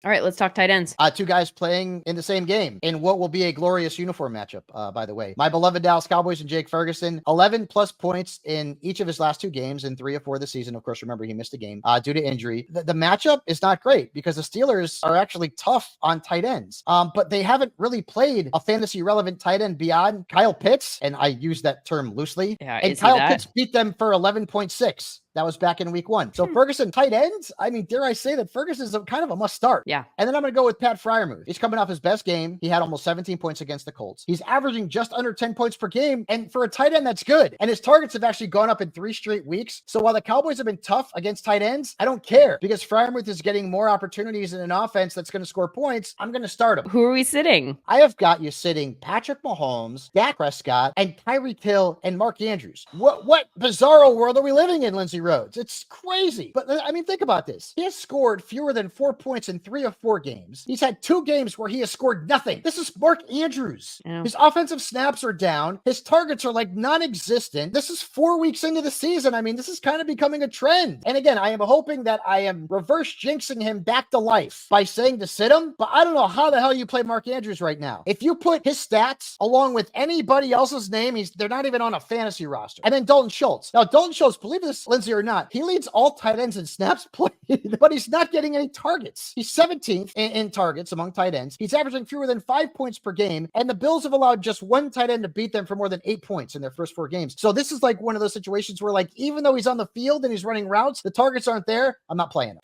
All right, let's talk tight ends. Two guys playing in the same game in what will be a glorious uniform matchup, by the way. My beloved Dallas Cowboys and Jake Ferguson, 11 plus points in each of his last two games and 3 or 4 this season. Of course, remember, he missed a game due to injury. The matchup is not great because the Steelers are actually tough on tight ends, but they haven't really played a fantasy relevant tight end beyond Kyle Pitts, and I use that term loosely. Yeah, And is he Kyle that? Pitts beat them for 11.6. That was back in week 1. So Ferguson, tight ends, I mean, dare I say that Ferguson is kind of a must start. Yeah. And then I'm going to go with Pat Freiermuth. He's coming off his best game. He had almost 17 points against the Colts. He's averaging just under 10 points per game. And for a tight end, that's good. And his targets have actually gone up in 3 straight weeks. So while the Cowboys have been tough against tight ends, I don't care because Freiermuth is getting more opportunities in an offense that's going to score points. I'm going to start him. Who are we sitting? I have got you sitting Patrick Mahomes, Dak Prescott, and Tyreek Hill and Mark Andrews. What bizarro world are we living in, Lindsey Rhodes? It's crazy. But I mean, think about this. He has scored fewer than 4 points in 3 of 4 games. He's had 2 games where he has scored nothing. This is Mark Andrews. Yeah. His offensive snaps are down. His targets are like non-existent. This is 4 weeks into the season. I mean, this is kind of becoming a trend. And again, I am hoping that I am reverse jinxing him back to life by saying to sit him, but I don't know how the hell you play Mark Andrews right now. If you put his stats along with anybody else's name, they're not even on a fantasy roster. And then Dalton Schultz. Now, Dalton Schultz, believe this, Lindsey, or not, he leads all tight ends in snaps played, but he's not getting any targets. He's 17th in targets among tight ends. He's averaging fewer than 5 points per game, and the Bills have allowed just one tight end to beat them for more than 8 points in their first 4 games. So this is like one of those situations where, like, even though he's on the field and he's running routes, the targets aren't there. I'm not playing him.